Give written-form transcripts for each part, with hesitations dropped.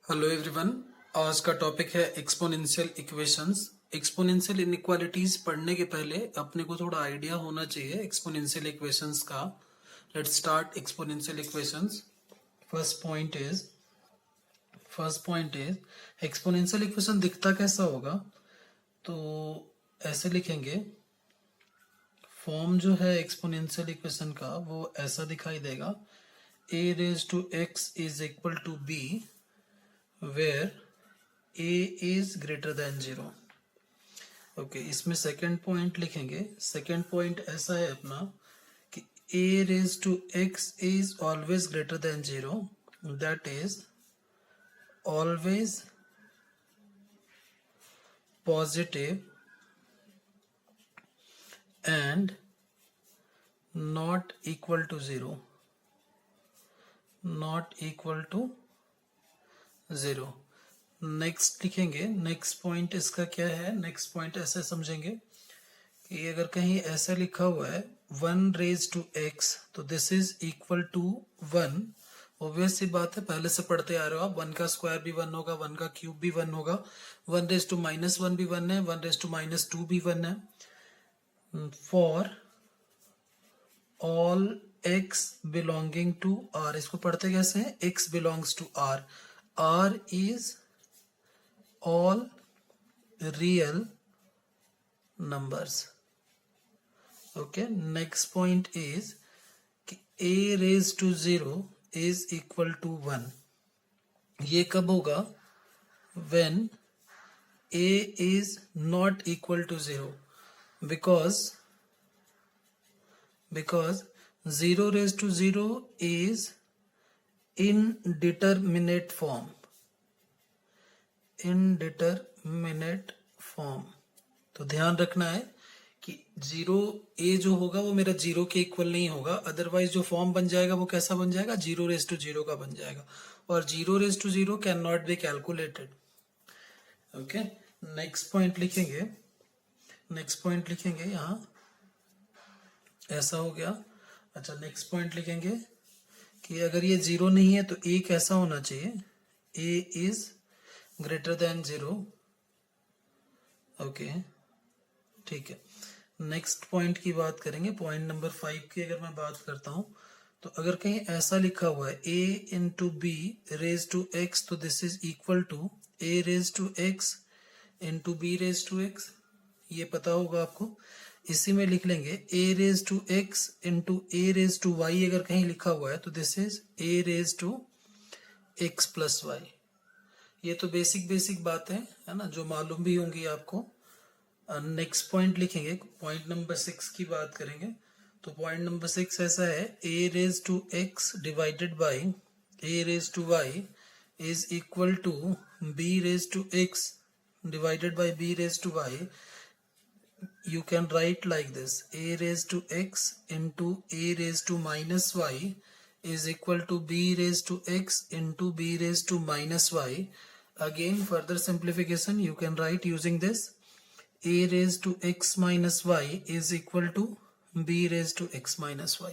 Hello everyone. आज का topic है एक्सपोनेंशियल इक्वेशंस। एक्सपोनेंशियल इनइक्वालिटीज पढ़ने के पहले अपने को थोड़ा आइडिया होना चाहिए एक्सपोनेंशियल इक्वेशंस का। Let's start exponential equations. First point is exponential equation दिखता कैसा होगा, तो ऐसे लिखेंगे। फॉर्म जो है एक्सपोनेंशियल इक्वेशन का वो ऐसा दिखाई देगा, a raised to x is equal to b where a is greater than 0। Okay, इसमें सेकंड पॉइंट लिखेंगे। सेकंड पॉइंट ऐसा है अपना कि a raised to x is always greater than 0, that is always positive and not equal to 0, not equal to 0। Next लिखेंगे। Next point इसका क्या है, नेक्स्ट पॉइंट ऐसे समझेंगे कि अगर कहीं ऐसा लिखा हुआ है 1 raised to x, तो this is equal to 1। Obvious सी बात है, पहले से पढ़ते आ रहे हो आप, 1 का स्क्वायर भी 1 होगा, 1 का क्यूब भी 1 होगा, 1 raised to -1 भी 1 है, 1 raised to -2 भी 1 है। For all x belonging to r, इसको पढ़ते कैसे हैं, x belongs to r, r is all real numbers। okay, next point is कि a raised to 0 is equal to 1। ये कब होगा, when a is not equal to 0, because 0 raised to 0 is indeterminate form, indeterminate form. तो ध्यान रखना है कि 0 a जो होगा वो मेरा 0 के इक्वल नहीं होगा, अदरवाइज जो फॉर्म बन जाएगा वो कैसा बन जाएगा, 0 raised to 0 का बन जाएगा, और 0 raised to 0 can not be calculated. Okay, next point लिखेंगे। नेक्स्ट पॉइंट लिखेंगे यहाँ ऐसा हो गया। अच्छा, नेक्स्ट पॉइंट लिखेंगे कि अगर ये 0 नहीं है तो a कैसा होना चाहिए, a is greater than 0। Okay, ठीक है। नेक्स्ट पॉइंट की बात करेंगे। पॉइंट नंबर 5 की अगर मैं बात करता हूं, तो अगर कहीं ऐसा लिखा हुआ है a into b raise to x, तो this is equal to a raise to x into b raise to x. ये पता होगा आपको। इसी में लिख लेंगे a raise to x into a raise to y. अगर कहीं लिखा हुआ है तो this is a raise to x plus y. ये तो बेसिक बात है ना, जो मालूम भी होंगी आपको। नेक्स्ट पॉइंट लिखेंगे। पॉइंट नंबर 6 की बात करेंगे। तो पॉइंट नंबर 6 ऐसा है, a raise to x divided by a raise to y is equal to b raise to x divided by b raise to y। You can write like this, a raised to x into a raised to minus y is equal to b raised to x into b raised to minus y। Again, further simplification you can write using this, a raised to x minus y is equal to b raised to x minus y।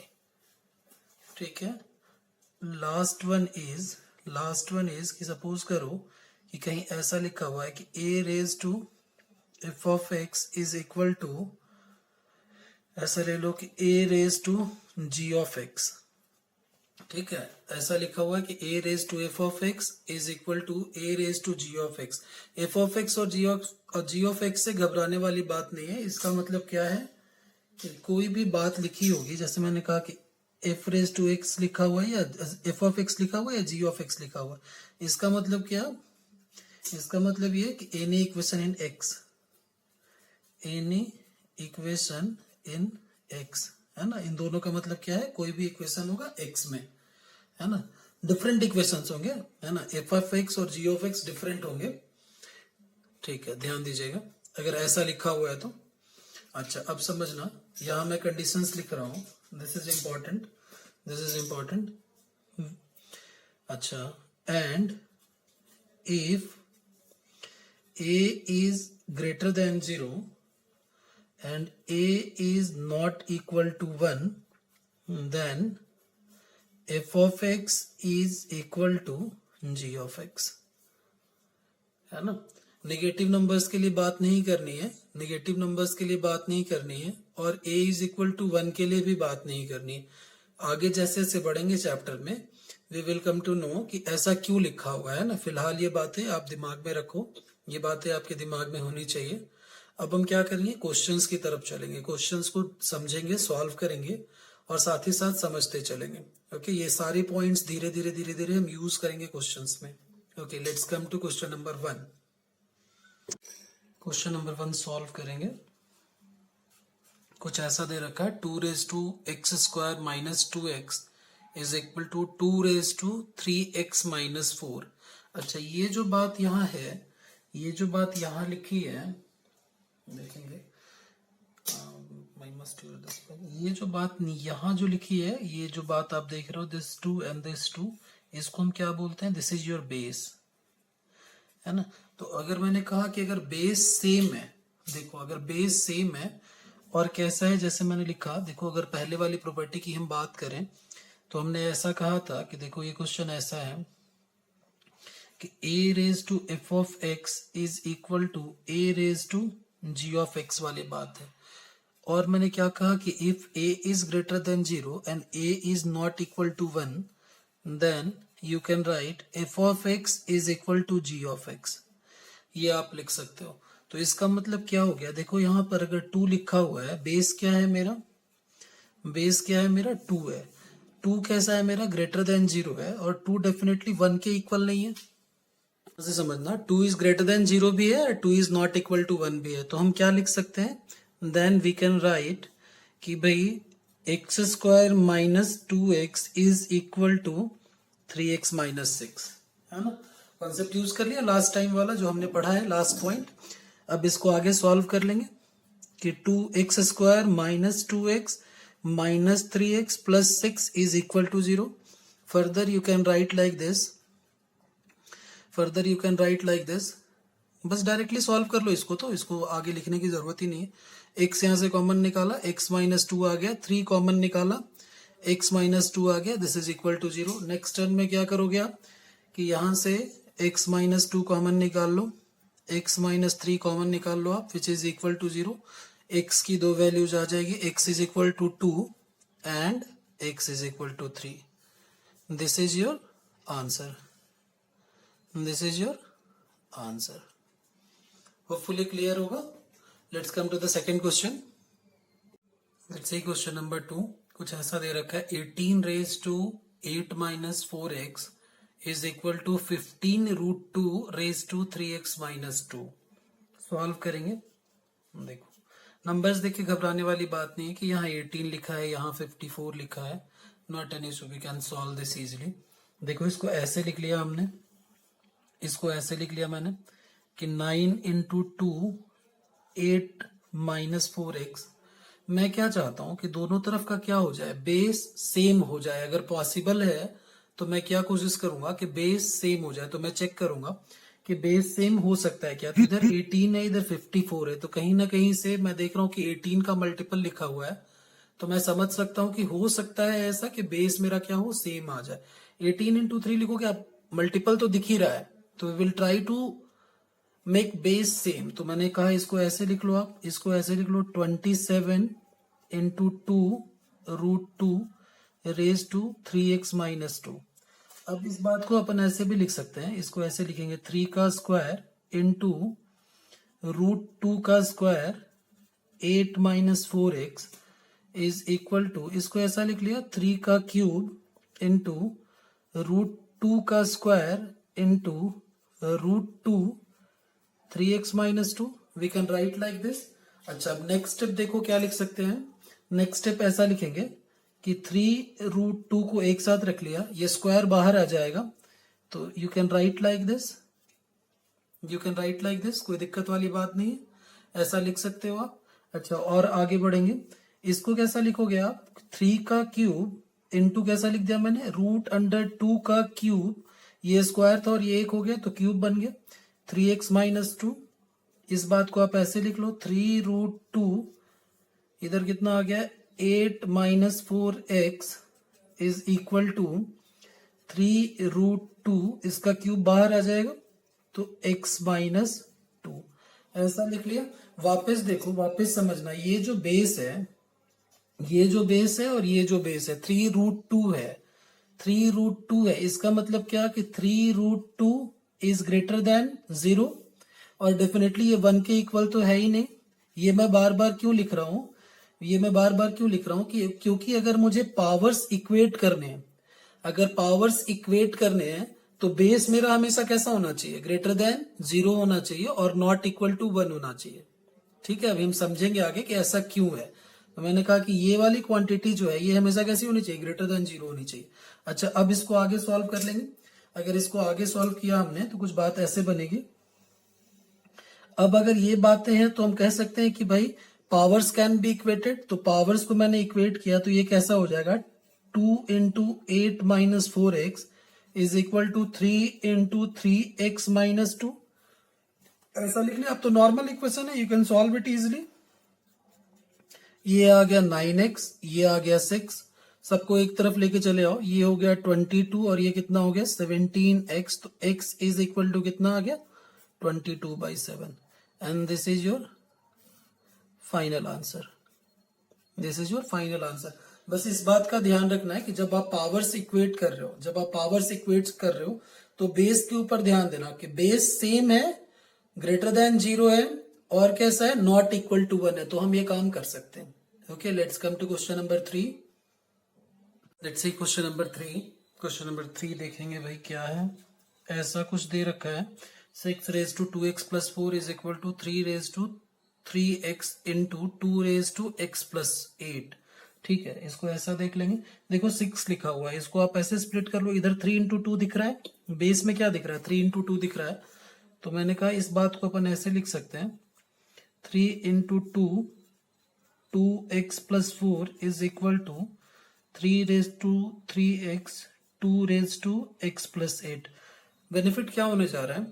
ठीक है। Last one is कि suppose करो कि कहीं ऐसा लिखा हुआ है कि a raised to f of x is equal to, ऐसा ले लो कि a raised to g of x। ठीक है, ऐसा लिखा हुआ है कि a raised to f of x is equal to a raised to g of x। f of x और g of x से घबराने वाली बात नहीं है। इसका मतलब क्या है कि कोई भी बात लिखी होगी, जैसे मैंने कहा कि f raised to x लिखा हुआ है या f of x लिखा हुआ है या g of x लिखा हुआ है, इसका मतलब क्या, इसका मतलब ये कि any equation in x, any equation in x, है ना। इन दोनों का मतलब क्या है, कोई भी इक्वेशन होगा x में, है ना। डिफरेंट इक्वेशंस होंगे, है ना। f of x और g of x डिफरेंट होंगे। ठीक है, ध्यान दीजिएगा अगर ऐसा लिखा हुआ है तो। अच्छा, अब समझना, यहां मैं कंडीशंस लिख रहा हूं, this is important, this is important. अच्छा, and if a is greater than 0 and a is not equal to 1, then f of x is equal to g of x। है ना। नेगेटिव नंबर्स के लिए बात नहीं करनी है, नेगेटिव नंबर्स के लिए बात नहीं करनी है, और a इज इक्वल टू 1 के लिए भी बात नहीं करनी है। आगे जैसे जैसे बढ़ेंगे चैप्टर में we will come to know कि ऐसा क्यों लिखा हुआ है ना। फिलहाल ये बातें आप दिमाग में रखो, ये बातें आपके दिमाग में होनी चाहिए। अब हम क्या करेंगे, क्वेश्चंस की तरफ चलेंगे, क्वेश्चंस को समझेंगे, सॉल्व करेंगे और साथ ही साथ समझते चलेंगे। ओके, ये सारे पॉइंट्स धीरे धीरे धीरे धीरे हम यूज करेंगे क्वेश्चंस में। Okay, let's come to question number 1। Question number 1 solve करेंगे। कुछ ऐसा दे रखा है 2 raise to x square minus 2x is equal to 2 raise to 3x minus 4। अच्छा, ये जो बात यहाँ है, ये जो बात यहाँ लिखी है, देखेंगे ये जो बात यहाँ जो लिखी है, ये जो बात आप देख रहे हो दिस 2 एंड दिस 2, इसको हम क्या बोलते हैं, दिस इज योर बेस, है ना। तो अगर मैंने कहा कि अगर बेस सेम है, देखो अगर बेस सेम है और कैसा है, जैसे मैंने लिखा, देखो अगर पहले वाली प्रॉपर्टी की हम बात करें तो हमने ऐसा कहा था कि देखो ये क्वेश्चन ऐसा है कि a raise to f of x is equal to a raise to g of x वाली बात है। और मैंने क्या कहा कि if a is greater than 0 and a is not equal to 1 then you can write f of x is equal to g of x। ये आप लिख सकते हो। तो इसका मतलब क्या हो गया, देखो यहाँ पर अगर 2 लिखा हुआ है, बेस क्या है मेरा, बेस क्या है मेरा 2 है। 2 कैसा है मेरा, ग्रेटर देन 0 है, और 2 डेफिनेटली 1 के इक्वल नहीं है। ऐसे समझना, 2 इज ग्रेटर देन 0 भी है, 2 इज नॉट इक्वल टू 1 भी है। तो हम क्या लिख सकते हैं, देन वी कैन राइट कि भाई x square minus 2x is equal to 3x minus 6, है ना। कॉन्सेप्ट यूज कर लिया लास्ट टाइम वाला जो हमने पढ़ा है, लास्ट पॉइंट। अब इसको आगे सॉल्व कर लेंगे कि 2x square minus 2x minus 3x plus 6 is equal to 0। Further you can write like this, further you can write like this. बस डायरेक्टली सॉल्व कर लो इसको, तो इसको आगे लिखने की जरूरत ही नहीं है। x यहाँ से कॉमन निकाला, x माइनस 2 आ गया, 3 कॉमन निकाला, x माइनस 2 आ गया, this is equal to 0। Next term में क्या करोगे आप कि यहाँ से x माइनस 2 कॉमन निकाल लो, x माइनस 3 कॉमन निकाल लो आप, which is equal to 0। x की 2 वैल्यूज आ जाएगी, x is equal to 2 and x is equal to 3। This is your answer, this is your answer. Hopefully clear होगा। Let's come to the second question. Let's see question number 2। कुछ ऐसा दे रखा है 18 raise to 8 minus 4x is equal to 15 root 2 raise to 3x minus 2। Solve करेंगे। देखो numbers देख के घबराने वाली बात नहीं है कि यहाँ 18 लिखा है, यहाँ 54 लिखा है, not an issue, we can solve this easily. देखो इसको ऐसे लिख लिया हमने, इसको ऐसे लिख लिया मैंने कि 9 इंटू 2 8 माइनस 4x। मैं क्या चाहता हूं कि दोनों तरफ का क्या हो जाए, बेस सेम हो जाए। अगर पॉसिबल है तो मैं क्या कोशिश करूंगा कि बेस सेम हो जाए। तो मैं चेक करूंगा कि बेस सेम हो सकता है क्या। तो इधर 18 है, इधर 54 है, तो कहीं ना कहीं से मैं देख रहा हूं कि 18 का मल्टीपल लिखा हुआ है, तो मैं समझ सकता हूं कि हो सकता है ऐसा कि बेस मेरा क्या हो, सेम आ जाए। 18 इंटू 3 लिखोगे आप, मल्टीपल तो दिख ही रहा है, तो we will try to make base same. तो मैंने कहा इसको ऐसे लिख लो आप, इसको ऐसे लिख लो 27 into 2 root 2 raise to 3x minus 2। अब इस बात को अपन ऐसे भी लिख सकते हैं, इसको ऐसे लिखेंगे 3 का स्क्वायर इंटू रूट 2 का square 8 minus 4x is equal to, इसको ऐसा लिख लिया 3 का क्यूब इंटू रूट 2 का square into root 2 3x minus 2। We can write like this. अच्छा, अब नेक्स्ट स्टेप देखो क्या लिख सकते हैं। नेक्स्ट स्टेप ऐसा लिखेंगे कि 3 रूट 2 को एक साथ रख लिया, ये स्क्वायर बाहर आ जाएगा, तो you can write like this, you can write like this, कोई दिक्कत वाली बात नहीं है, ऐसा लिख सकते हो आप। अच्छा, और आगे बढ़ेंगे, इसको कैसा लिखोगे आप, 3 का क्यूब इंटू कैसा लिख दिया मैंने, रूट अंडर 2 का क्यूब, ये स्क्वायर था और ये एक हो गया तो क्यूब बन गया 3x माइनस 2। इस बात को आप ऐसे लिख लो 3 रूट 2, इधर कितना आ गया 8 minus 4x is equal to 3 root 2, इसका क्यूब बाहर आ जाएगा तो x माइनस 2, ऐसा लिख लिया। वापस देखो, वापस समझना, ये जो बेस है, ये जो बेस है और ये जो बेस है 3√2 है, 3√2 है। इसका मतलब क्या कि 3√2 इज ग्रेटर देन 0, और डेफिनेटली ये 1 के इक्वल तो है ही नहीं। ये मैं बार बार क्यों लिख रहा हूं, ये मैं बार बार क्यों लिख रहा हूं कि क्योंकि अगर मुझे पावर्स इक्वेट करने हैं, अगर पावर्स इक्वेट करने हैं तो बेस मेरा हमेशा कैसा होना चाहिए, ग्रेटर देन 0 होना चाहिए और नॉट इक्वल टू 1 होना चाहिए। ठीक है, अभी हम समझेंगे आगे कि ऐसा क्यों है। तो मैंने कहा कि ये वाली क्वांटिटी जो है ये हमेशा कैसी होनी चाहिए, ग्रेटर देन 0 होनी चाहिए। अच्छा, अब इसको आगे सॉल्व कर लेंगे। अगर इसको आगे सॉल्व किया हमने तो कुछ बात ऐसे बनेगी। अब अगर ये बातें हैं तो हम कह सकते हैं कि भाई पावर्स कैन बी इक्वेटेड, तो पावर्स को मैंने इक्वेट किया तो ये कैसा हो जाएगा, 2 into 8 minus 4x is equal to 3 into 3x minus 2, ऐसा लिख लिया। अब तो नॉर्मल इक्वेशन है, you can solve it easily. ये आ गया 9x, ये आ गया 6, सबको एक तरफ लेके चले आओ, ये हो गया 22 और ये कितना हो गया 17x, तो x इज इक्वल टू कितना आ गया 22/7, and this is your final answer, this is your final answer. बस इस बात का ध्यान रखना है कि जब आप पावर्स इक्वेट कर रहे हो, जब आप पावर्स इक्वेट कर रहे हो तो बेस के ऊपर ध्यान देना कि बेस सेम है, ग्रेटर देन 0 है और कैसा है, नॉट इक्वल टू 1 है, तो हम ये काम कर सकते हैं। Okay, let's come to question number 3। Let's see question number 3। Question number 3 देखेंगे भाई क्या है। ऐसा कुछ दे रखा है, 6 raise to 2x plus 4 is equal to 3 raise to 3x into 2 raise to x plus 8। ठीक है, इसको ऐसा देख लेंगे। देखो 6 लिखा हुआ है, इसको आप ऐसे स्प्लिट कर लो, इधर 3 इंटू 2 दिख रहा है, बेस में क्या दिख रहा है 3 इंटू 2 दिख रहा है, तो मैंने कहा इस बात को अपन ऐसे लिख सकते हैं 3 into 2 2x plus 4 is equal to 3 raise to 3x 2 raise to x plus 8। Benefit क्या होने जा रहा है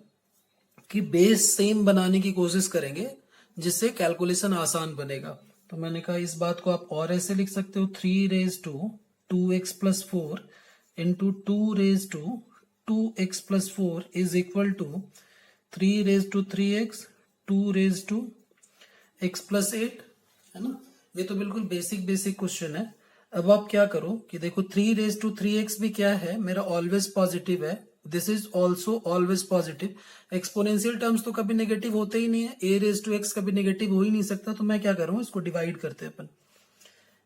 कि बेस सेम बनाने की कोशिश करेंगे जिससे कैलकुलेशन आसान बनेगा। तो मैंने कहा इस बात को आप और ऐसे लिख सकते हो 3 raise to 2x plus 4 into 2 raise to 2x plus 4 is equal to 3 raise to 3x 2 raise to x plus 8, है ना। ये तो बिल्कुल बेसिक बेसिक क्वेश्चन है। अब आप क्या करो कि देखो 3 रेज टू 3x भी क्या है, मेरा ऑलवेज पॉजिटिव है, this is also always positive. Exponential terms तो कभी नेगेटिव होते ही नहीं है, a रेज टू x कभी नेगेटिव हो ही नहीं सकता, तो मैं क्या करूँ, इसको डिवाइड करते हैं अपन।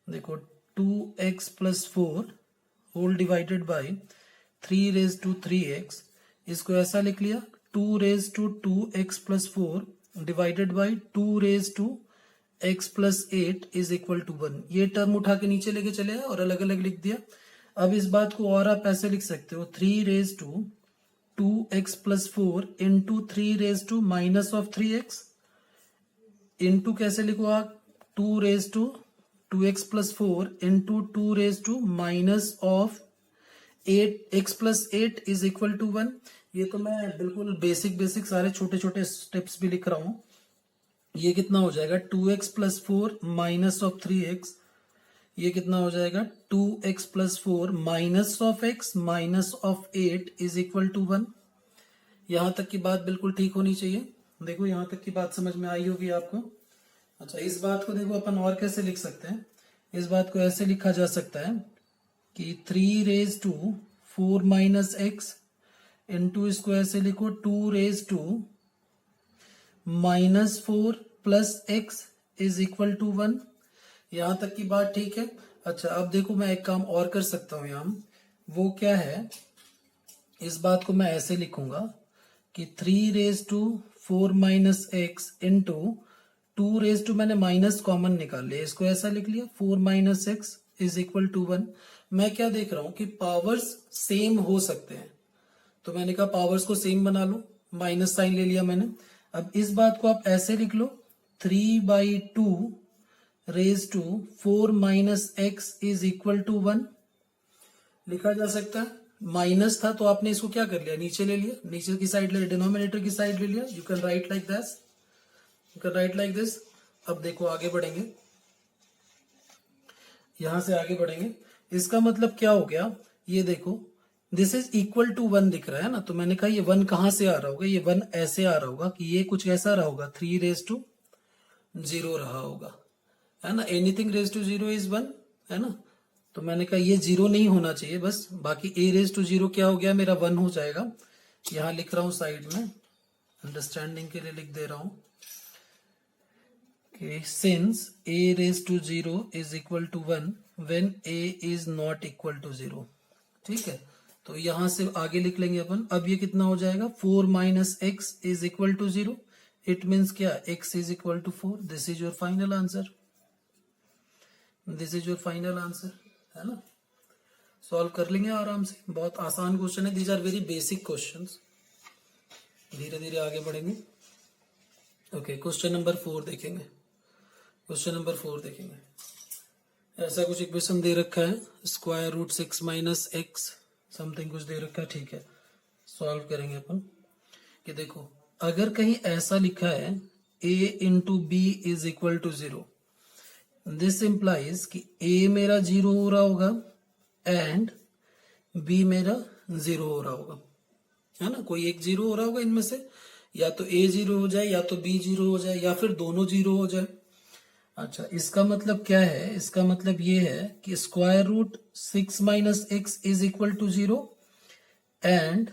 देखो 2x plus 4 whole divided by 3 raise to 3x, इसको ऐसा लिख लिया 2 raise to 2x plus 4 divided by 2 raise to x plus 8 is equal to 1। ये टर्म उठा के नीचे लेके चले और अलग अलग लिख दिया। अब इस बात को और आप ऐसे लिख सकते हो 3 raise to 2x plus 4 into 3 raise to minus of 3x, into कैसे लिखो आप 2 raise to 2x plus 4 into 2 raise to minus of 8x plus 8 is equal to 1। ये तो मैं बिल्कुल बेसिक बेसिक सारे छोटे छोटे स्टेप्स भी लिख रहा हूं। ये कितना हो जाएगा 2x plus 4 minus of 3x, ये कितना हो जाएगा 2x plus 4 minus of x minus of 8 is equal to 1। यहां तक की बात बिल्कुल ठीक होनी चाहिए। देखो यहां तक की बात समझ में आई होगी आपको। अच्छा, इस बात को देखो अपन और कैसे लिख सकते हैं, इस बात को ऐसे लिखा जा सकता है कि 3 raise to 4 minus x into इसको ऐसे लिखो 2 raise to minus 4 plus x is equal to 1। यहां तक की बात ठीक है। अच्छा, अब देखो मैं एक काम और कर सकता हूं यहां, वो क्या है, इस बात को मैं ऐसे लिखूंगा कि 3 raise to 4 minus x into 2 raise to, मैंने माइनस कॉमन निकाल लिया, इसको ऐसा लिख लिया 4 minus x is equal to 1। मैं क्या देख रहा हूं कि पावर्स सेम हो सकते हैं, तो मैंने कहा पावर्स को सेम बना लो, माइनस साइन ले लिया मैंने। अब इस बात को आप ऐसे लिख लो 3/2 raise to 4 minus x is equal to 1 लिखा जा सकता है। माइनस था तो आपने इसको क्या कर लिया, नीचे ले लिया, नीचे की साइड ले, डिनोमिनेटर की साइड ले लिया। You can write like this, you can write like this. अब देखो आगे बढ़ेंगे, यहां से आगे बढ़ेंगे, इसका मतलब क्या हो गया, ये देखो दिस इज इक्वल टू 1 दिख रहा है ना, तो मैंने कहा ये 1 कहां से आ रहा होगा, ये 1 ऐसे आ रहा होगा कि ये कुछ ऐसा रहा होगा 3 रेज टू 0 रहा होगा, है ना। एनीथिंग रेज टू 0 इज 1, है ना। तो मैंने कहा ये 0 नहीं होना चाहिए बस, बाकी a रेज टू 0 क्या हो गया मेरा 1 हो जाएगा। यहां लिख रहा हूं साइड में, अंडरस्टैंडिंग के लिए लिख दे रहा हूं कि since a raise to 0 is equal to 1 when a is not equal to 0, ठीक है। तो यहां से आगे लिख लेंगे अपन। अब ये कितना हो जाएगा 4 minus x is equal to 0, it means क्या x is equal to 4। This is your final answer, this is your final answer, है ना। सॉल्व कर लेंगे आराम से, बहुत आसान क्वेश्चन है, these are very basic questions. धीरे धीरे आगे बढ़ेंगे। ओके, क्वेश्चन नंबर 4 देखेंगे। क्वेश्चन नंबर 4 देखेंगे। ऐसा कुछ इक्वेशन दे रखा है, square root 6 minus x something कुछ दे रखा है, ठीक है। सॉल्व करेंगे अपन कि देखो अगर कहीं ऐसा लिखा है a into b is equal to 0, this implies कि a मेरा 0 हो रहा होगा एंड b मेरा 0 हो रहा होगा, है ना। कोई एक 0 हो रहा होगा इनमें से, या तो a 0 हो जाए या तो b 0 हो जाए या फिर दोनों 0 हो जाए। अच्छा, इसका मतलब क्या है, इसका मतलब ये है कि square root 6 minus x is equal to 0 and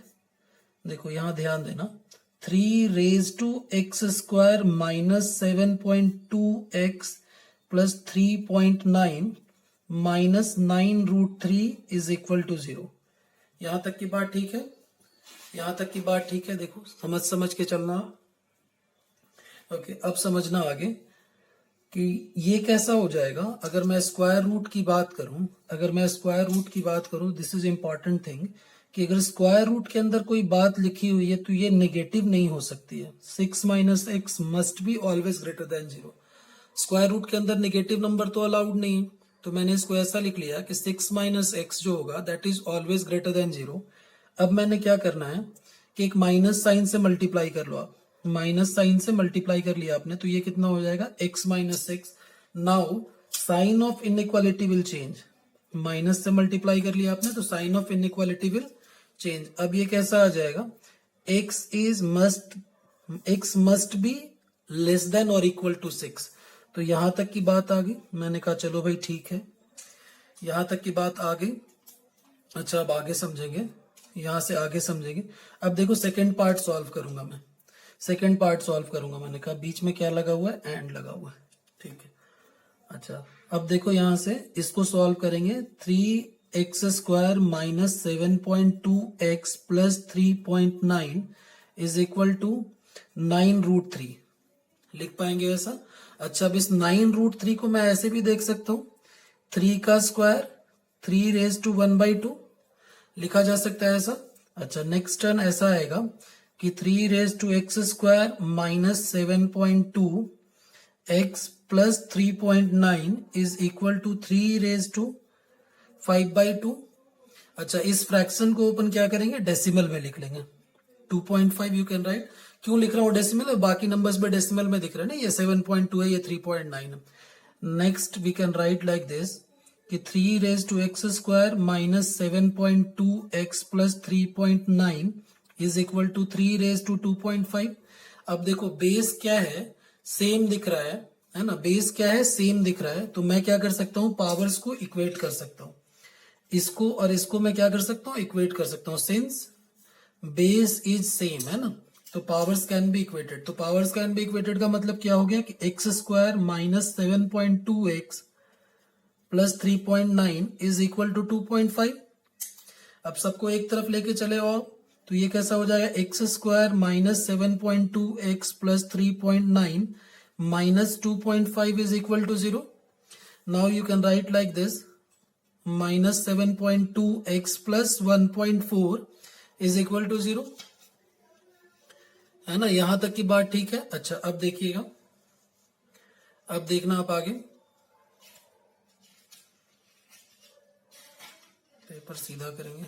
देखो यहां ध्यान देना 3 raise to x square minus 7.2 x plus 3.9 minus 9 root 3 is equal to 0। यहां तक की बात ठीक है, यहां तक की बात ठीक है। देखो समझ समझ के चलना। ओके, अब समझना आगे कि ये कैसा हो जाएगा अगर मैं स्क्वायर रूट की बात करूं। अगर मैं स्क्वायर रूट की बात करूं, दिस इज इंपॉर्टेंट थिंग कि अगर स्क्वायर रूट के अंदर कोई बात लिखी हुई है तो ये नेगेटिव नहीं हो सकती है। 6 minus x must be always greater than 0। Square root के अंदर नेगेटिव नंबर तो अलाउड नहीं है, तो मैंने इसको ऐसा लिख लिया कि 6 माइनस एक्स जो होगा that is always greater than 0। अब मैंने क्या करना है कि एक माइनस साइन से मल्टीप्लाई कर लो आप। माइनस साइन से मल्टीप्लाई कर लिया आपने तो ये कितना हो जाएगा x minus x. Now sign of inequality will change. Minus से मल्टीप्लाई कर लिया आपने तो sign of inequality will change. अब ये कैसा आ जाएगा x must be less than और इक्वल टू 6। तो यहां तक की बात आ गई। मैंने कहा चलो भाई ठीक है, यहां तक की बात आ गई। अच्छा, अब आगे समझेंगे, यहां से आगे समझेंगे। अब देखो सेकंड पार्ट सॉल्व करूंगा मैं, सेकंड पार्ट सॉल्व करूंगा। मैंने कहा बीच में क्या लगा हुआ है, एंड लगा हुआ है, ठीक है। अच्छा, अब देखो यहां से इसको सॉल्व करेंगे। 3x square minus 7.2 x plus 3.9 is equal to 9 root 3। लिख पाएंगे ऐसा? अच्छा, अब इस 9 रूट 3 को मैं ऐसे भी देख सकता हूं, 3 का स्क्वायर 3 रेज टू 1/2 लिखा जा सकता है ऐसा। अच्छा, नेक्स्ट टर्न ऐसा आएगा कि 3 raise to x square minus 7.2 x plus 3.9 is equal to 3 raise to 5/2। अच्छा, इस फ्रैक्शन को अपन क्या करेंगे, डेसिमल में लिख लेंगे। 2.5 यू कैन राइट। क्यों लिख रहा हूं डेसिमल में, बाकी नंबर्स में डेसिमल में दिख रहे हैं ना, ये 7.2 है, ये 3.9 है। Next we can write like this कि 3 raise to x square minus 7.2 x plus 3.9 is equal to 3 raise to 2.5। अब देखो बेस क्या है, सेम दिख रहा है ना, बेस क्या है, सेम दिख रहा है। तो मैं क्या कर सकता हूं, पावर्स को इक्वेट कर सकता हूं। इसको और इसको मैं क्या कर सकता हूं, इक्वेट कर सकता हूं। सिंस बेस इज सेम, है ना, तो पावर्स कैन बी इक्वेटेड। तो पावर्स कैन बी इक्वेटेड का मतलब क्या हो गया कि x square minus 7.2 x plus 3.9 is equal to 2.5। अब सबको एक तरफ लेके चले आओ, तो ये कैसा हो जाएगा, x square minus 7.2 x plus 3.9 minus 2.5 is equal to 0। Now you can write like this, minus 7.2 x plus 1.4 is equal to 0, है ना। यहां तक की बात ठीक है। अच्छा, अब देखिएगा, अब देखना आप आगे, पेपर सीधा करेंगे,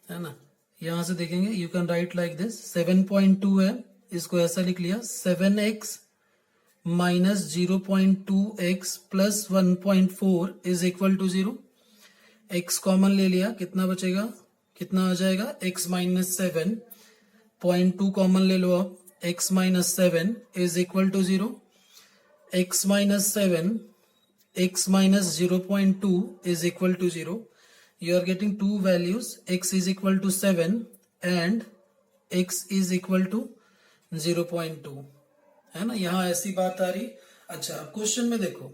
है ना। यहां से देखेंगे, you can write like this, 7.2 है, इसको ऐसा लिख लिया, 7x minus 0.2x plus 1.4 is equal to 0। x common ले लिया, कितना बचेगा, कितना आ जाएगा, x माइनस 7, 0.2 कॉमन ले लो आप, x minus 7 is equal to 0, x minus 7, x minus 0.2 is equal to 0. You are getting two values, x is equal to 7 and x is equal to 0.2, है ना, यहाँ ऐसी बात आ रही। अच्छा अब क्वेश्चन में देखो,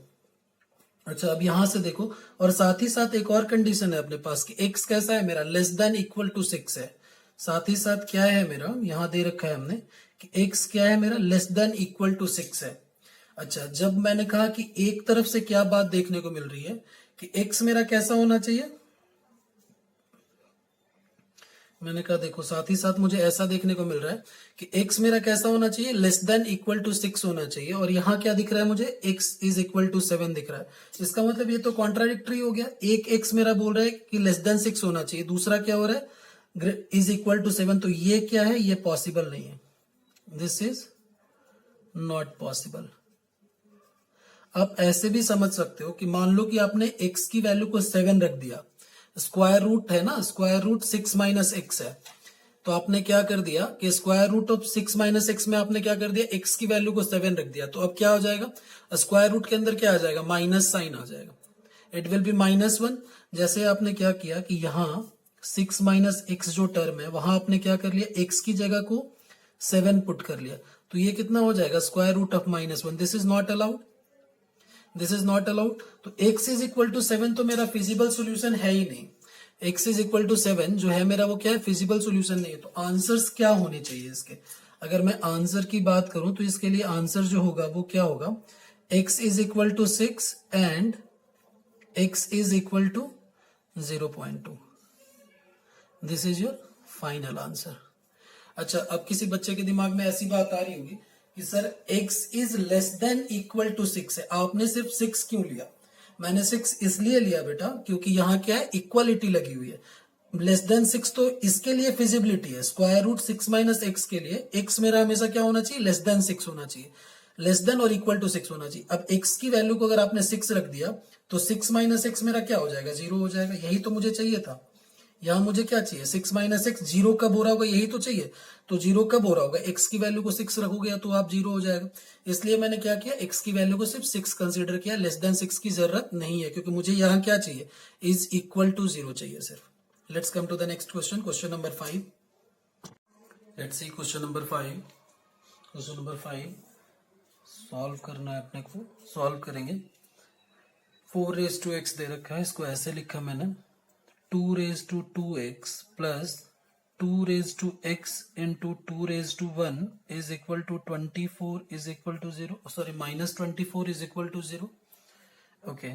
अच्छा अब यहां से देखो, और साथ ही साथ एक और कंडीशन है अपने पास कि x कैसा है मेरा, लेस देन इक्वल टू 6 है। साथ ही साथ क्या है मेरा, यहां दे रखा है हमने कि x क्या है मेरा, लेस देन इक्वल टू 6 है। अच्छा जब मैंने कहा कि एक तरफ से क्या बात देखने को मिल रही है कि x मेरा कैसा होना चाहिए, मैंने कहा देखो साथ ही साथ मुझे ऐसा देखने को मिल रहा है कि x मेरा कैसा होना चाहिए, लेस देन इक्वल टू 6 होना चाहिए, और यहां क्या दिख रहा है मुझे, x इज इक्वल टू 7 दिख रहा है। इसका मतलब ये तो कॉन्ट्राडिक्टरी हो गया, एक x मेरा बोल रहा है कि लेस देन 6 होना चाहिए, दूसरा क्या हो रहा है, इज इक्वल टू 7, तो ये क्या है, ये पॉसिबल नहीं है, दिस इज नॉट पॉसिबल। आप ऐसे भी समझ सकते हो कि मान लो कि आपने x की वैल्यू को 7 रख दिया, स्क्वायर रूट है ना, स्क्वायर रूट 6 माइनस एक्स है, तो आपने क्या कर दिया कि square root of 6 minus x में आपने क्या कर दिया, x की वैल्यू को 7 रख दिया, तो अब क्या हो जाएगा, स्क्वायर रूट के अंदर क्या आ जाएगा, माइनस साइन आ जाएगा, इट विल बी -1। जैसे आपने क्या किया कि यहाँ 6 माइनस एक्स जो टर्म है वहां आपने क्या कर लिया, x की जगह को 7 पुट कर लिया, तो ये कितना हो जाएगा, square root of -1, this is not allowed, this is not allowed. तो x इज इक्वल टू 7 तो मेरा फिजिबल सोल्यूशन है ही नहीं, x इज इक्वल टू 7 जो है मेरा वो क्या है, फिजिबल सोल्यूशन नहीं है। तो आंसर्स क्या होने चाहिए इसके, अगर मैं आंसर की बात करूं तो इसके लिए आंसर जो होगा वो क्या होगा, x is equal to 6 and x is equal to 0.2, this is your final answer. अच्छा अब किसी बच्चे के दिमाग में ऐसी बात आ रही होगी कि sir x is less than equal to 6 है, आपने सिर्फ 6 क्यों लिया, मैंने 6 इसलिए लिया बेटा क्योंकि यहाँ क्या है, इक्वालिटी लगी हुई है, लेस देन 6 तो इसके लिए फिजिबिलिटी है, स्क्वायर रूट 6 माइनस एक्स के लिए x मेरा हमेशा क्या होना चाहिए, लेस देन 6 होना चाहिए, लेस देन और इक्वल टू 6 होना चाहिए। अब x की वैल्यू को अगर आपने 6 रख दिया तो 6 माइनस एक्स मेरा क्या हो जाएगा, 0 हो जाएगा, यही तो मुझे चाहिए था। यहां मुझे क्या चाहिए, 6 माइनस एक्स, 0 कब हो रहा होगा, यही तो चाहिए, तो 0 कब हो रहा होगा, x की वैल्यू को 6 रखोगे तो आप 0 हो जाएगा, इसलिए मैंने क्या किया, x की वैल्यू को सिर्फ 6 कंसीडर किया, लेस देन 6 की जरूरत नहीं है क्योंकि मुझे यहाँ क्या चाहिए, इज इक्वल टू 0 चाहिए सिर्फ। Let's come to the next question, question number 5। Let's see question number 5, question number 5 solve करना है अपने को, सॉल्व करेंगे। 4 रेज टू एक्स दे रखा है, इसको ऐसे लिखा मैंने, 2 raise to 2x plus 2 raise to x into 2 raise to 1 is equal to 24 is equal to 0, sorry -24 is equal to 0। Okay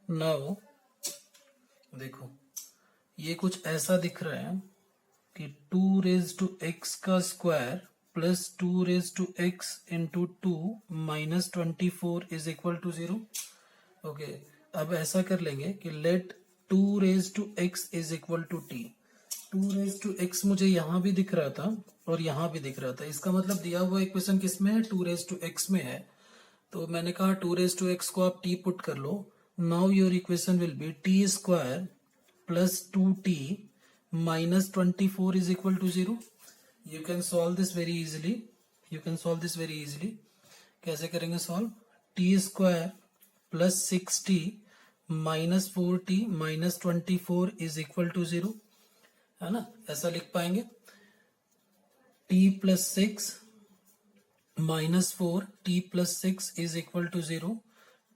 now देखो ये कुछ ऐसा दिख रहा है कि 2 रेज टू x का square plus 2 raise to x into 2 -24 is equal to 0। Okay अब ऐसा कर लेंगे कि let 2 raise to x is equal to t। 2 raise to x मुझे यहां भी दिख रहा था और यहां भी दिख रहा था, इसका मतलब दिया हुआ इक्वेशन किस में है, 2 रेज टू x में है, तो मैंने कहा 2 रेज टू x को आप t पुट कर लो। Now your equation will be t square plus 2t minus 24 is equal to 0। You can solve this very easily, you can solve this very easily. कैसे करेंगे solve, t square plus 6t minus 4t minus 24 is equal to 0, है ना, ऐसा लिख पाएंगे। t plus 6 minus 4 t plus 6 is equal to 0,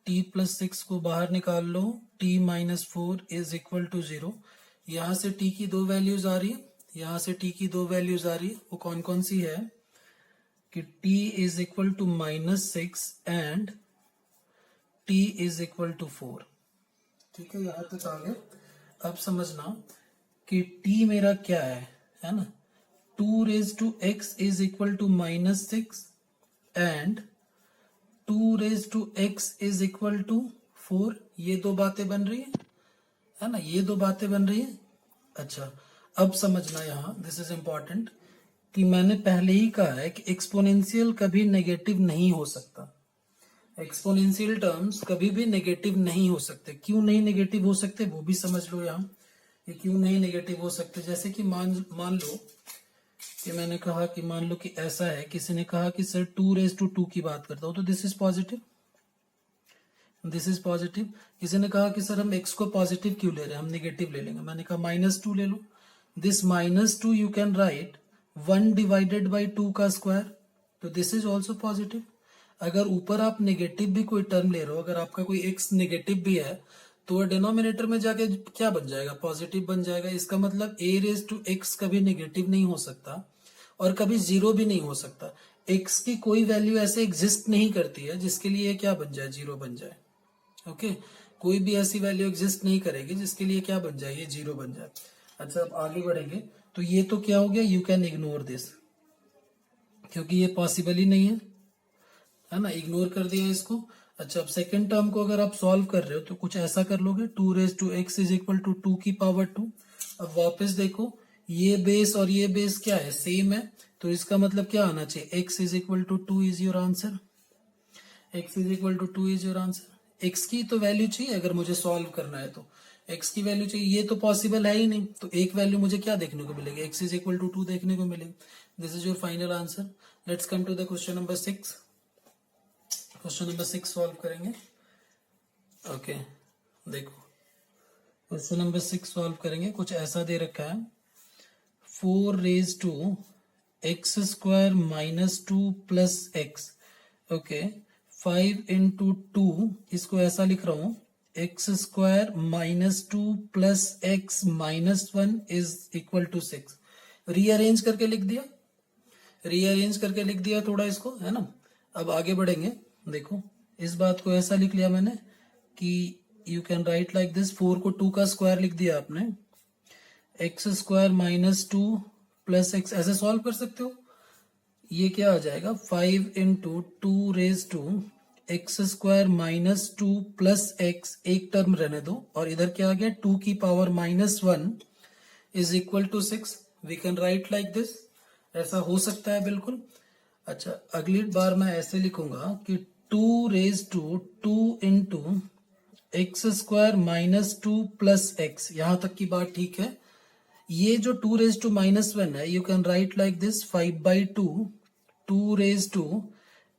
t plus 6 को बाहर निकाल लो, t minus 4 is equal to 0। यहां से t की दो वैल्यूज आ रही है, यहां से t की दो वैल्यूज आ रही है, वो कौन कौन सी है कि t is equal to -6 and t is equal to 4। ठीक है, यहां तक आ गया। अब समझना कि t मेरा क्या है ना, 2 raise to x is equal to -6 and 2 raise to x is equal to 4। ये दो बातें बन रही है ना, ये दो बातें बन रही है। अच्छा अब समझना यहां, दिस इज इंपॉर्टेंट, कि मैंने पहले ही कहा है कि एक्सपोनेंशियल कभी नेगेटिव नहीं हो सकता। एक्सपोनेंशियल टर्म्स कभी भी नेगेटिव नहीं हो सकते। क्यों नहीं नेगेटिव हो सकते वो भी समझ लो यहाँ, ये क्यों नहीं नेगेटिव हो सकते। जैसे कि मान लो कि मैंने कहा कि मान लो कि ऐसा है, किसी ने कहा कि सर 2 raised to 2 की बात करता हूं तो this is positive, this is positive. किसी ने कहा कि सर हम x को पॉजिटिव क्यों ले रहे हैं, हम नेगेटिव ले लेंगे। मैंने कहा -2 ले लो। This -2 you can write 1 divided by 2 का स्क्वायर, तो दिस इज ऑल्सो पॉजिटिव। अगर ऊपर आप नेगेटिव भी कोई टर्म ले रहे हो, अगर आपका कोई x नेगेटिव भी है तो डिनोमिनेटर में जाके क्या बन जाएगा, पॉजिटिव बन जाएगा। इसका मतलब a⁻x कभी नेगेटिव नहीं हो सकता और कभी 0 भी नहीं हो सकता। x की कोई वैल्यू ऐसे एग्जिस्ट नहीं करती है जिसके लिए ये क्या बन जाए, 0 बन जाए। ओके कोई भी ऐसी वैल्यू एग्जिस्ट नहीं करेगी जिसके लिए क्या बन जाए, ये 0 बन जाए। अच्छा अब आगे बढ़ेंगे तो ये तो क्या हो गया, यू कैन इग्नोर दिस, क्योंकि ये पॉसिबल ही नहीं है ना, इग्नोर कर दिया इसको। अच्छा अब सेकंड टर्म को अगर आप सॉल्व कर रहे हो तो कुछ ऐसा कर लोगे, 2 raised to x is equal to 2 की पावर 2। अब वापस देखो ये बेस और ये बेस क्या है, सेम है, तो इसका मतलब क्या आना चाहिए, x is equal to 2 is your answer, x is equal to 2 is your answer. x की तो वैल्यू चाहिए अगर मुझे सॉल्व करना है तो x की वैल्यू चाहिए, ये तो पॉसिबल है ही नहीं, तो एक वैल्यू मुझे क्या देखने को मिलेगी, x इज इक्वल टू 2 देखने को मिलेगी। This is your final answer. Let's come to the question number 6। Question number 6 solve करेंगे। ओके देखो क्वेश्चन नंबर 6 सॉल्व करेंगे, कुछ ऐसा दे रखा है 4 raised to x square minus 2 plus x। Okay 5 into 2, इसको ऐसा लिख रहा हूं, x square minus 2 plus x minus 1 is equal to 6। Rearrange करके लिख दिया, रीअरेंज करके लिख दिया थोड़ा इसको, है ना। अब आगे बढ़ेंगे, देखो इस बात को ऐसा लिख लिया मैंने कि you can write like this, 4 को 2 का स्क्वायर लिख दिया आपने, x square minus 2 plus x, ऐसे सॉल्व कर सकते हो। ये क्या आ जाएगा, 5 into 2 raised to x square minus 2 plus x, एक टर्म रहने दो, और इधर क्या आ गया 2 की power -1 is equal to 6। We can write like this, ऐसा हो सकता है बिल्कुल। अच्छा अगली बार मैं ऐसे लिखूंगा कि 2 raised to 2 into x square minus 2 plus x, यहां तक की बात ठीक है। ये जो 2 raised to -1 है, you can write like this 5/2 2 raised to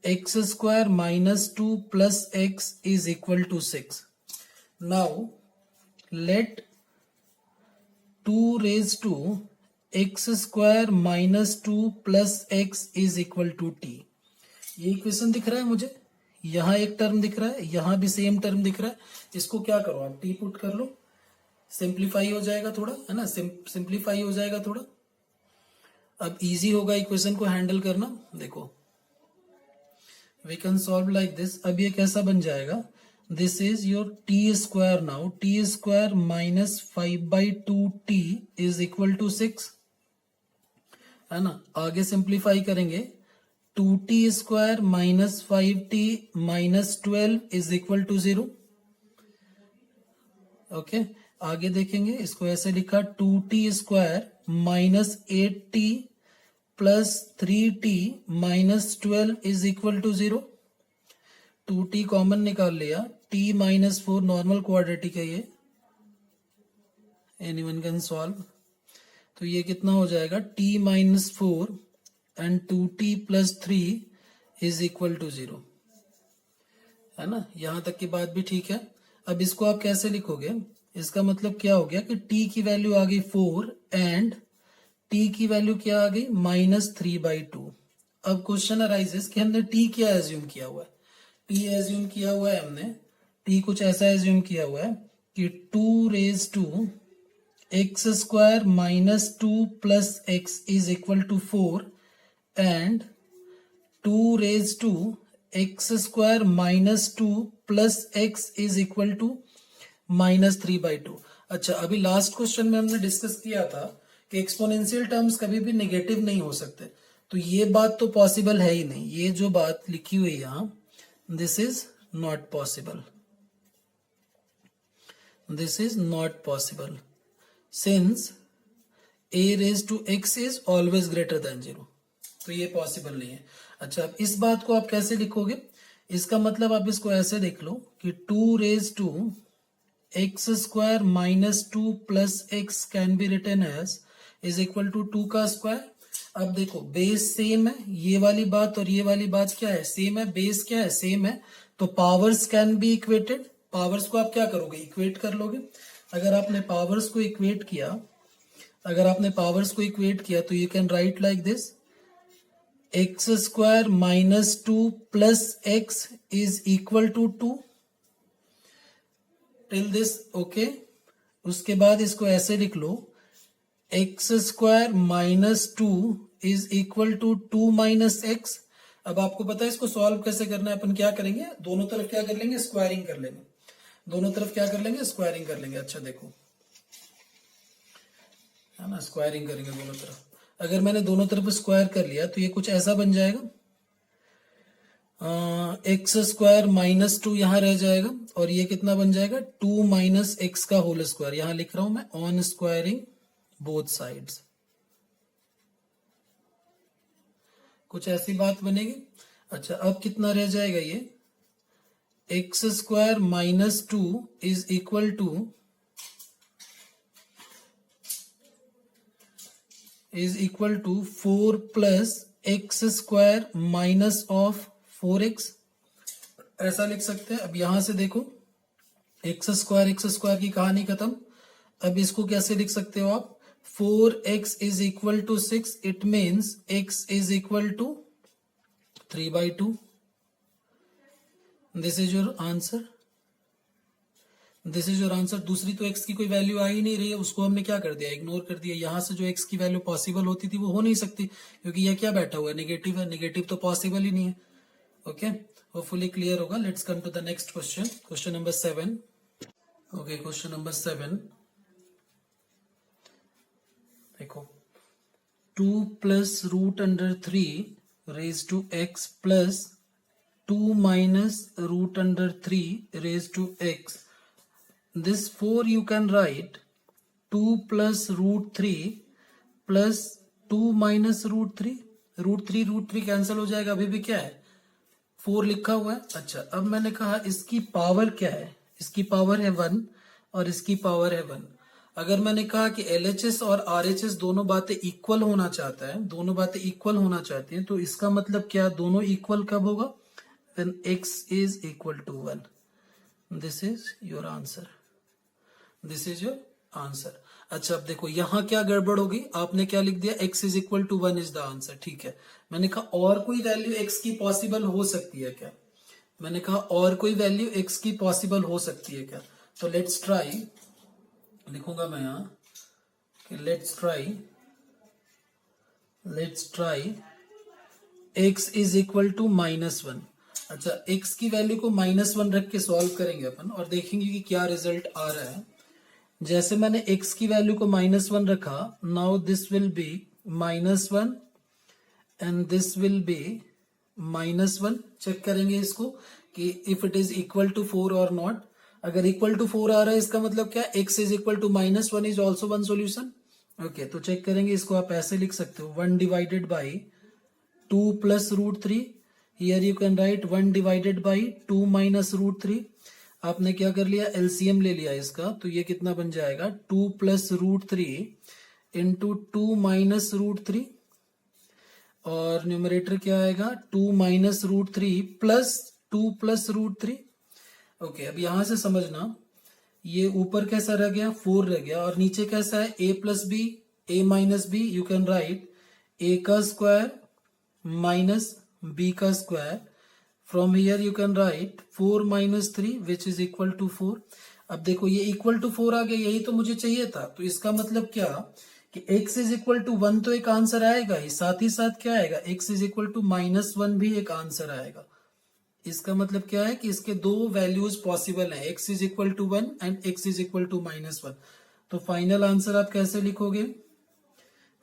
x square minus 2 plus x is equal to 6। Now let 2 raised to x square minus 2 plus x is equal to t. ये इक्वेशन दिख रहा है मुझे, यहां एक term दिख रहा है, यहां भी सेम टर्म दिख रहा है, इसको क्या करो आप टी पुट कर लो, सिंप्लीफाई हो जाएगा थोड़ा, है ना, सिंप्लीफाई हो जाएगा थोड़ा। अब इजी होगा इक्वेशन को हैंडल करना। देखो we can solve like this. अब ये कैसा बन जाएगा, this is your t square, now t square minus 5/2 t is equal to 6, है ना। आगे सिंप्लीफाई करेंगे, 2t square minus 5t minus 12 is equal to 0। Okay आगे देखेंगे, इसको ऐसे लिखा 2t square minus 8t plus 3t minus 12 is equal to 0। 2t common निकाल लिया, t माइनस 4 नॉर्मल क्वाड्रेटिक है ये, एनीवन कैन सॉल्व। तो ये कितना हो जाएगा, t minus 4 and 2t plus 3 is equal to 0, है ना। यहां तक की बात भी ठीक है। अब इसको आप कैसे लिखोगे, इसका मतलब क्या हो गया कि t की वैल्यू आ गई 4 एंड t की वैल्यू क्या आ गई -3/2। अब क्वेश्चन अराइजेस कि हमने t क्या एज्यूम किया हुआ है, t एज्यूम किया हुआ है हमने, t कुछ ऐसा एज्यूम किया हुआ है कि 2 raised to x square minus 2 plus x is equal to 4 एंड 2 raised to x square minus 2 plus x is equal to -3/2। अच्छा अभी लास्ट क्वेश्चन में हमने डिस्कस किया था कि एक्सपोनेंशियल टर्म्स कभी भी नेगेटिव नहीं हो सकते, तो ये बात तो पॉसिबल है ही नहीं। ये जो बात लिखी हुई यहां, this is not possible, this is not possible since a raised to x is always greater than 0, तो ये पॉसिबल नहीं है। अच्छा अब इस बात को आप कैसे लिखोगे, इसका मतलब आप इसको ऐसे देख लो कि 2 raise to x square minus 2 plus x can be written as is equal to 2 का स्क्वायर। अब देखो बेस सेम है, ये वाली बात और ये वाली बात क्या है, सेम है, बेस क्या है, सेम है, तो powers can be equated. Powers को आप क्या करोगे, इक्वेट कर लोगे। अगर आपने पावर्स को इक्वेट किया, तो you can write like this, x square minus 2 plus x is equal to 2 till this, okay. उसके बाद इसको ऐसे लिख लो, x square minus 2 is equal to 2 minus x. अब आपको पता है इसको सॉल्व कैसे करना है, अपन क्या करेंगे, दोनों तरफ क्या कर लेंगे, स्क्वायरिंग कर लेंगे, दोनों तरफ क्या कर लेंगे, स्क्वायरिंग कर लेंगे। अच्छा देखो, है ना, स्क्वायरिंग करेंगे दोनों तरफ। अगर मैंने दोनों तरफ स्क्वायर कर लिया तो ये कुछ ऐसा बन जाएगा, एक्स स्क्वायर माइनस 2 यहां रह जाएगा, और ये कितना बन जाएगा, 2 माइनस एक्स का होल स्क्वायर। यहां लिख रहा हूं मैं, ऑन स्क्वायरिंग बोथ साइड्स, कुछ ऐसी बात बनेगी। अच्छा अब कितना रह जाएगा, ये x square minus 2 is equal to 4 plus x square minus of 4x, ऐसा लिख सकते हैं। अब यहां से देखो, एक्स स्क्वायर की कहानी खत्म। अब इसको कैसे लिख सकते हो आप, 4x is equal to 6, it means x is equal to 3/2। This is your answer, this is your answer. दूसरी तो x की कोई वैल्यू आ ही नहीं रही है, उसको हमने क्या कर दिया, इग्नोर कर दिया। यहां से जो x की वैल्यू पॉसिबल होती थी वो हो नहीं सकती, क्योंकि यह क्या बैठा हुआ है, नेगेटिव है, नेगेटिव तो पॉसिबल ही नहीं है। ओके, होपफुली क्लियर होगा। Let's come to the next question, question number 7। Okay, question number 7 देखो, 2 plus root under 3 raise to x plus 2 minus root under 3 raise to x। This 4 you can write 2 plus root 3 plus 2 minus root 3। Root 3 cancel हो जाएगा, अभी भी क्या है, 4 लिखा हुआ है। अच्छा अब मैंने कहा इसकी पावर क्या है, इसकी पावर है 1 और इसकी पावर है 1। अगर मैंने कहा कि LHS और RHS दोनों बातें इक्वल होना चाहता है, दोनों बातें इक्वल होना चाहती हैं, तो इसका मतलब क्या, दोनों इक्वल कब होगा, when x is equal to 1। This is your answer, this is your answer. अच्छा अब देखो यहां क्या गड़बड़ होगी, आपने क्या लिख दिया, x is equal to 1 is the answer, ठीक है। मैंने कहा और कोई वैल्यू x की पॉसिबल हो सकती है क्या, मैंने कहा और कोई वैल्यू x की पॉसिबल हो सकती है क्या, तो लेट्स ट्राई, लिखूंगा मैं यहां कि let's try x is equal to -1। अच्छा x की वैल्यू को -1 रख के सॉल्व करेंगे अपन और देखेंगे कि क्या रिजल्ट आ रहा है। जैसे मैंने x की वैल्यू को -1 रखा, now this will be -1 and this will be -1। Check करेंगे इसको कि if it is equal to 4 और नॉट। अगर इक्वल टू 4 आ रहा है इसका मतलब क्या, x is equal to -1 is also one solution. Okay तो चेक करेंगे इसको, आप ऐसे लिख सकते हो 1 divided by 2 plus root 3। Here you can write 1 divided by 2 minus root 3। आपने क्या कर लिया, एलसीएम ले लिया इसका, तो ये कितना बन जाएगा, 2 plus root 3 into 2 minus root 3, और न्यूमरेटर क्या आएगा, 2 minus root 3 plus 2 plus root 3। Okay अब यहां से समझना, ये ऊपर कैसा रह गया, 4 रह गया, और नीचे कैसा है, a plus b, a minus b. You can write a का स्क्वायर माइनस b का square. From here you can write 4 minus 3 which is equal to 4। अब देखो ये इक्वल टू 4 आ गया, यही तो मुझे चाहिए था। तो इसका मतलब क्या कि x इज इक्वल टू 1 तो एक आंसर आएगा ही साथ क्या आएगा, x इज इक्वल टू -1 भी एक आंसर आएगा। इसका मतलब क्या है कि इसके दो वैल्यूज पॉसिबल हैं, x is equal to 1 and x is equal to -1। तो फाइनल आंसर आप कैसे लिखोगे,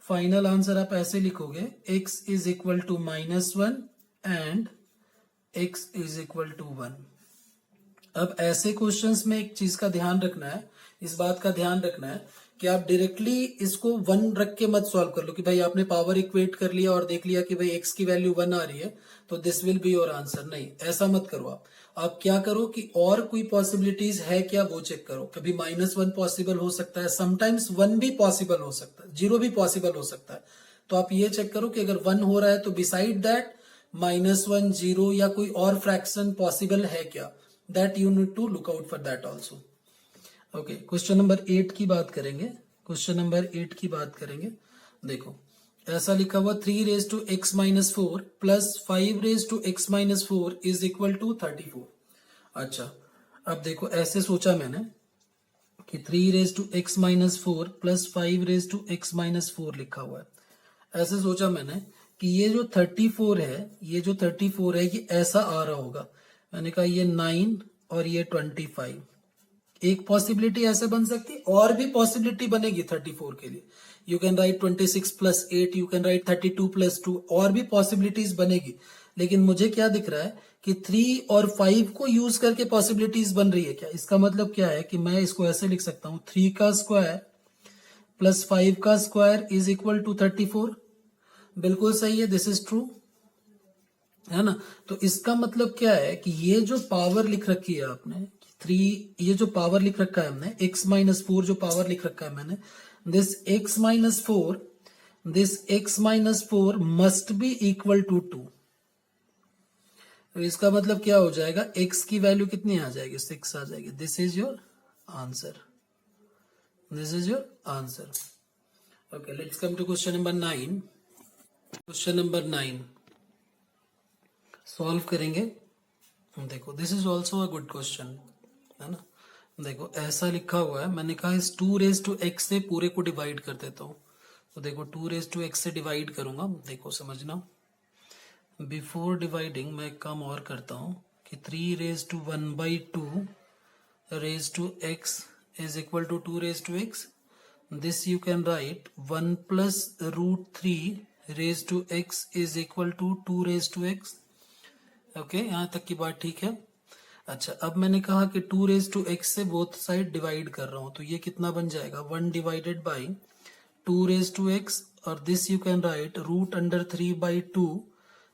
फाइनल आंसर आप ऐसे लिखोगे, x is equal to -1 and x is equal to 1। अब ऐसे क्वेश्चंस में एक चीज का ध्यान रखना है, इस बात का ध्यान रखना है कि आप डायरेक्टली इसको 1 रख के मत सॉल्व कर लो कि भाई आपने पावर इक्वेट कर लिया और देख लिया कि भाई x की वैल्यू 1 आ रही है तो this will be your answer. नहीं, ऐसा मत करो। आप क्या करो कि और कोई पॉसिबिलिटीज है क्या वो चेक करो। कभी -1 पॉसिबल हो सकता है, समटाइम्स 1 भी पॉसिबल हो सकता है, 0 भी पॉसिबल हो सकता है। तो आप ये चेक करो कि अगर 1 हो रहा है तो बिसाइड दैट -1, 0 या कोई और फ्रैक्शन पॉसिबल है क्या, that you need to look out for that also. Okay, question number 8 की बात करेंगे। क्वेश्चन नंबर 8 की बात करेंगे। देखो ऐसा लिखा हुआ 3 raise to x minus 4 plus 5 raise to x minus 4 is equal to 34। अच्छा, अब देखो ऐसे सोचा मैंने कि 3 raise to x minus 4 plus 5 raise to x minus 4 लिखा हुआ है। ऐसे सोचा मैंने कि ये जो 34 है, ये जो 34 है ये ऐसा आ रहा होगा। मैंने कहा ये 9 और ये 25। एक पॉसिबिलिटी ऐसे बन सकती है, और भी पॉसिबिलिटी बनेगी 34 के लिए। You can right 26 plus 8, you can right 32 plus 2, और भी पॉसिबिलिटीज बनेगी। लेकिन मुझे क्या दिख रहा है कि 3 और 5 को यूज करके पॉसिबिलिटीज बन रही है क्या। इसका मतलब क्या है कि मैं इसको ऐसे लिख सकता हूं 3 का स्क्वायर प्लस 5 का स्क्वायर इज इक्वल टू 34। बिल्कुल सही है, दिस इज ट्रू, है ना। तो इसका मतलब क्या है कि ये जो पावर लिख रखी है आपने 3, ये जो पावर लिख रखा है हमने x माइनस 4, जो पावर लिख रखा है मैंने, this x minus 4 must be equal to 2। तो इसका मतलब क्या हो जाएगा, x की वैल्यू कितनी आ जाएगी, 6 आ जाएगी। This is your answer, this is your answer. Okay, let's come to question number 9। Question number 9 solve करेंगे। देखो this is also a good question, है ना। देखो ऐसा लिखा हुआ है, मैंने कहा इस 2 रेज टू x से पूरे को डिवाइड कर देता हूं। तो देखो 2 रेज टू x से डिवाइड करूंगा। देखो समझना, बिफोर डिवाइडिंग मैं एक काम और करता हूं कि 3 raise to 1/2 raise to x is equal to 2 raise to x। This you can write 1 plus √3 raise to x is equal to 2 raise to x। Okay, यहां तक की बात ठीक है। अच्छा, अब मैंने कहा कि 2 रेज टू x से बोथ साइड डिवाइड कर रहा हूं, तो ये कितना बन जाएगा 1 divided by 2 raise to x, और this you can write √3/2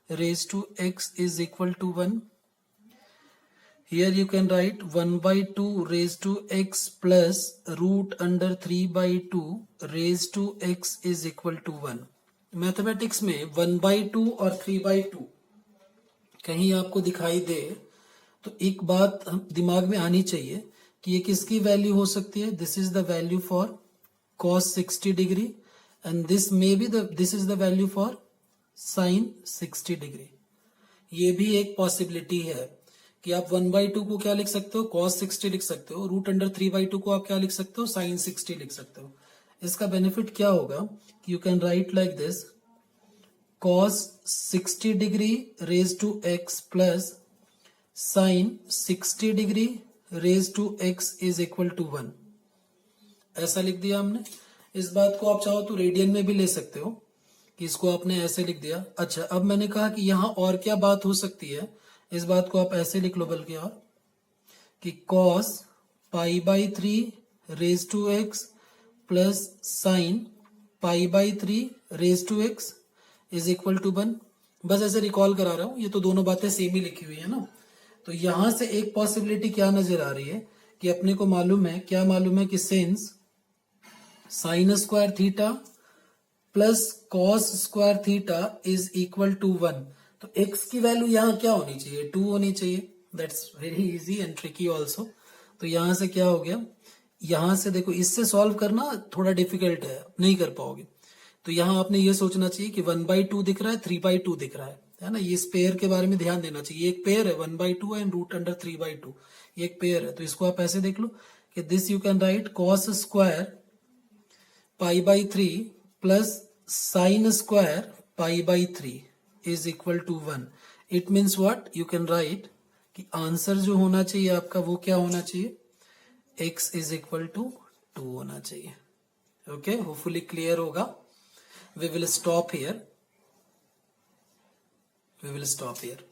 raise to x is equal to 1। Here you can write 1/2 raise to x plus √3/2 raise to x is equal to 1। Mathematics में 1/2 और 3/2 कहीं आपको दिखाई दे तो एक बात दिमाग में आनी चाहिए कि ये किसकी वैल्यू हो सकती है। This is the value for cos 60 degree and this may be this is the value for sin 60 degree. ये भी एक पॉसिबिलिटी है कि आप 1/2 को क्या लिख सकते हो, cos 60 लिख सकते हो, √3/2 को आप क्या लिख सकते हो, sin 60 लिख सकते हो। इसका बेनिफिट क्या होगा कि you can write like this cos 60 degree raise to x plus sin 60 degree raise to x is equal to 1। ऐसा लिख दिया हमने। इस बात को आप चाहो तो रेडियन में भी ले सकते हो कि इसको आपने ऐसे लिख दिया। अच्छा, अब मैंने कहा कि यहां और क्या बात हो सकती है, इस बात को आप ऐसे लिख लो बल्कि और कि cos π/3 raise to x plus sin π/3 raise to x is equal to 1। बस ऐसे रिकॉल करा रहा हूं, ये तो दोनों बातें सेम ही लिखी हुई है ना। तो यहां से एक पॉसिबिलिटी क्या नजर आ रही है कि अपने को मालूम है, क्या मालूम है कि since sine square theta plus cos square theta is equal to 1, तो x की वैल्यू यहां क्या होनी चाहिए, 2 होनी चाहिए। That's very easy and tricky also. तो यहां से क्या हो गया, यहां से देखो इससे सॉल्व करना थोड़ा डिफिकल्ट है, नहीं कर पाओगे। तो यहां आपने ये सोचना चाहिए कि 1/2 दिख रहा है, 3/2 दिख रहा है ना। ये इस पेयर के बारे में ध्यान देना चाहिए। एक पेयर है 1/2 एंड √3/2, ये एक पेयर है। तो इसको आप ऐसे देख लो कि this you can write cos square π/3 plus sin square π/3 is equal to 1। It means what, you can write कि आंसर जो होना चाहिए आपका वो क्या होना चाहिए, x इज इक्वल टू 2 होना चाहिए। ओके, होपफुली क्लियर होगा। We will stop here.